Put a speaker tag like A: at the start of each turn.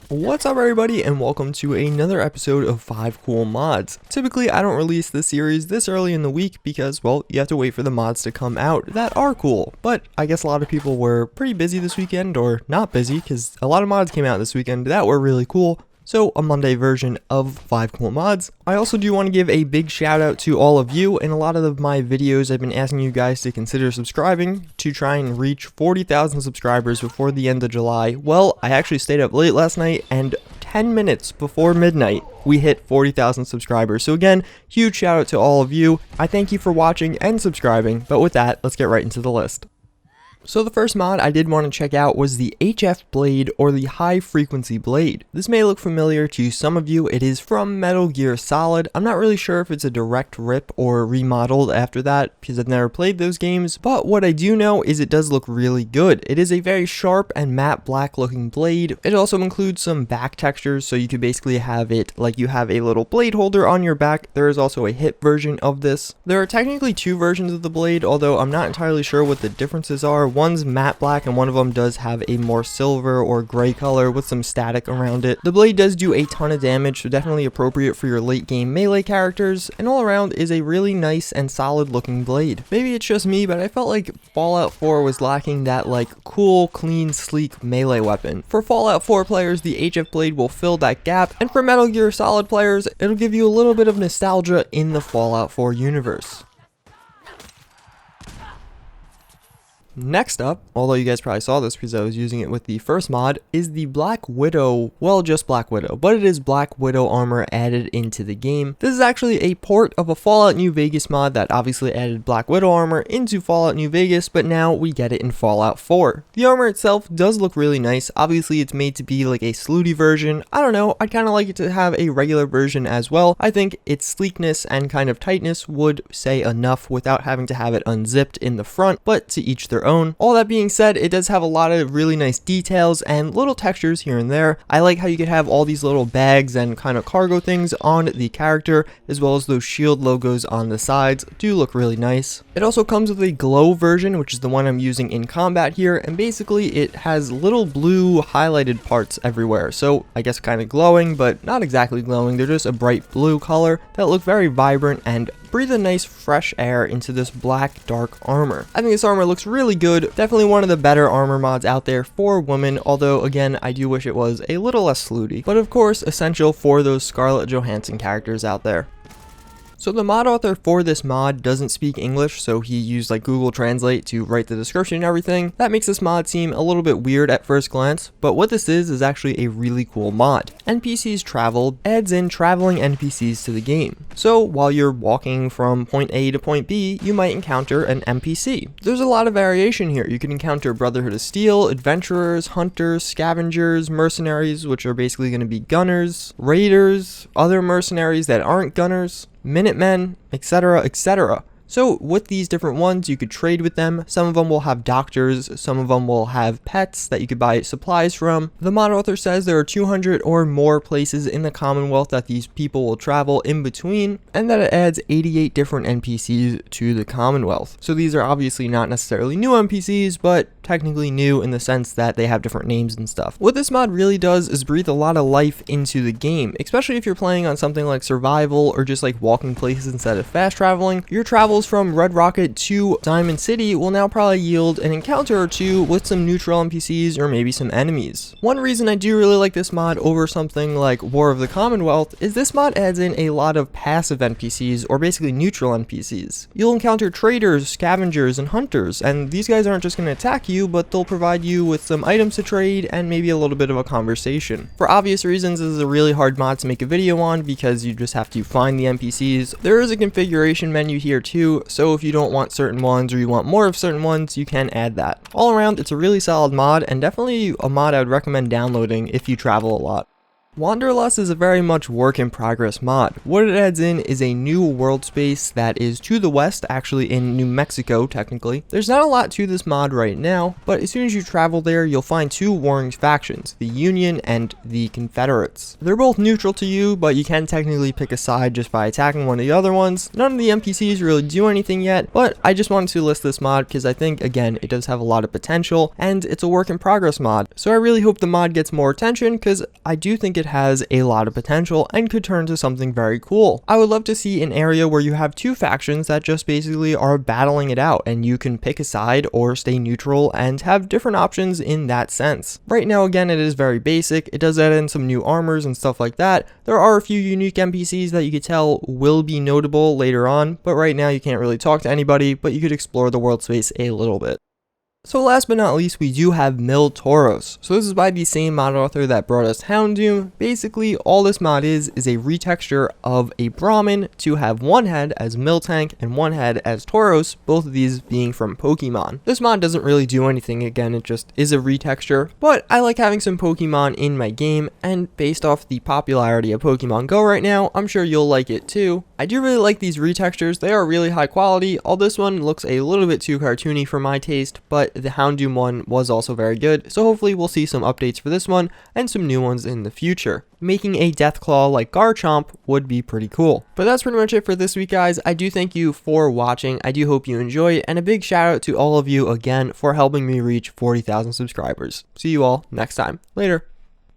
A: What's up everybody and welcome to another episode of 5 Cool Mods. Typically I don't release this series this early in the week because, well, you have to wait for the mods to come out that are cool. But I guess a lot of people were pretty busy this weekend, or not busy, because a lot of mods came out this weekend that were really cool. So a Monday version of 5 Cool Mods. I also do want to give a big shout out to all of you. In a lot of my videos I've been asking you guys to consider subscribing to try and reach 40,000 subscribers before the end of July. Well, I actually stayed up late last night and 10 minutes before midnight we hit 40,000 subscribers. So again, huge shout out to all of you. I thank you for watching and subscribing, but with that, let's get right into the list. So the first mod I did want to check out was the HF Blade, or the High Frequency Blade. This may look familiar to some of you. It is from Metal Gear Solid. I'm not really sure if it's a direct rip or remodeled after that because I've never played those games, but what I do know is it does look really good. It is a very sharp and matte black looking blade. It also includes some back textures, so you could basically have it like you have a little blade holder on your back. There is also a hip version of this. There are technically two versions of the blade, although I'm not entirely sure what the differences are. One's matte black and one of them does have a more silver or gray color with some static around it. The blade does do a ton of damage, so definitely appropriate for your late game melee characters, and all around is a really nice and solid looking blade. Maybe it's just me, but I felt like Fallout 4 was lacking that like cool, clean, sleek melee weapon. For Fallout 4 players, the HF Blade will fill that gap, and for Metal Gear Solid players, it'll give you a little bit of nostalgia in the Fallout 4 universe. Next up, although you guys probably saw this because I was using it with the first mod, is the Black Widow, well, just Black Widow, but it is Black Widow armor added into the game. This is actually a port of a Fallout New Vegas mod that obviously added Black Widow armor into Fallout New Vegas, but now we get it in Fallout 4. The armor itself does look really nice. Obviously it's made to be like a slooty version. I don't know, I'd kind of like it to have a regular version as well. I think its sleekness and kind of tightness would say enough without having to have it unzipped in the front, but to each their own. All that being said, it does have a lot of really nice details and little textures here and there. I like how you could have all these little bags and kind of cargo things on the character, as well as those shield logos on the sides do look really nice. It also comes with a glow version, which is the one I'm using in combat here, and basically it has little blue highlighted parts everywhere. So I guess kind of glowing, but not exactly glowing. They're just a bright blue color that look very vibrant and breathe a nice fresh air into this black dark armor. I think this armor looks really good. Definitely one of the better armor mods out there for women, although again I do wish it was a little less slooty, but of course essential for those Scarlett Johansson characters out there. So the mod author for this mod doesn't speak English, so he used like Google Translate to write the description and everything. That makes this mod seem a little bit weird at first glance, but what this is actually a really cool mod. NPCs Travel adds in traveling NPCs to the game. So while you're walking from point A to point B, you might encounter an NPC. There's a lot of variation here. You can encounter Brotherhood of Steel, adventurers, hunters, scavengers, mercenaries, which are basically going to be gunners, raiders, other mercenaries that aren't gunners, Minutemen, etc., etc. So with these different ones, you could trade with them. Some of them will have doctors, some of them will have pets that you could buy supplies from. The mod author says there are 200 or more places in the Commonwealth that these people will travel in between, and that it adds 88 different NPCs to the Commonwealth. So these are obviously not necessarily new NPCs, but technically new in the sense that they have different names and stuff. What this mod really does is breathe a lot of life into the game, especially if you're playing on something like survival or just like walking places instead of fast traveling. Your travels from Red Rocket to Diamond City will now probably yield an encounter or two with some neutral NPCs or maybe some enemies. One reason I do really like this mod over something like War of the Commonwealth is this mod adds in a lot of passive NPCs, or basically neutral NPCs. You'll encounter traders, scavengers, and hunters, and these guys aren't just going to attack you, but they'll provide you with some items to trade and maybe a little bit of a conversation. For obvious reasons, this is a really hard mod to make a video on because you just have to find the NPCs. There is a configuration menu here too, so if you don't want certain ones or you want more of certain ones, you can add that. All around, it's a really solid mod and definitely a mod I would recommend downloading if you travel a lot. Wanderlust is a very much work in progress mod. What it adds in is a new world space that is to the west, actually in New Mexico technically. There's not a lot to this mod right now, but as soon as you travel there, you'll find two warring factions, the Union and the Confederates. They're both neutral to you, but you can technically pick a side just by attacking one of the other ones. None of the NPCs really do anything yet, but I just wanted to list this mod because I think, again, it does have a lot of potential, and it's a work in progress mod. So I really hope the mod gets more attention because I do think it has a lot of potential and could turn to something very cool. I would love to see an area where you have two factions that just basically are battling it out and you can pick a side or stay neutral and have different options in that sense. Right now, again, it is very basic. It does add in some new armors and stuff like that. There are a few unique NPCs that you could tell will be notable later on, but right now you can't really talk to anybody, but you could explore the world space a little bit. So last but not least, we do have Miltauros. So this is by the same mod author that brought us Houndoom. Basically, all this mod is a retexture of a Brahmin to have one head as Miltank and one head as Tauros, both of these being from Pokemon. This mod doesn't really do anything, again, it just is a retexture, but I like having some Pokemon in my game, and based off the popularity of Pokemon Go right now, I'm sure you'll like it too. I do really like these retextures, they are really high quality, although this one looks a little bit too cartoony for my taste, but the Houndoom one was also very good, so hopefully we'll see some updates for this one and some new ones in the future. Making a Deathclaw like Garchomp would be pretty cool. But that's pretty much it for this week, guys. I do thank you for watching. I do hope you enjoy it, and a big shout out to all of you again for helping me reach 40,000 subscribers. See you all next time. Later.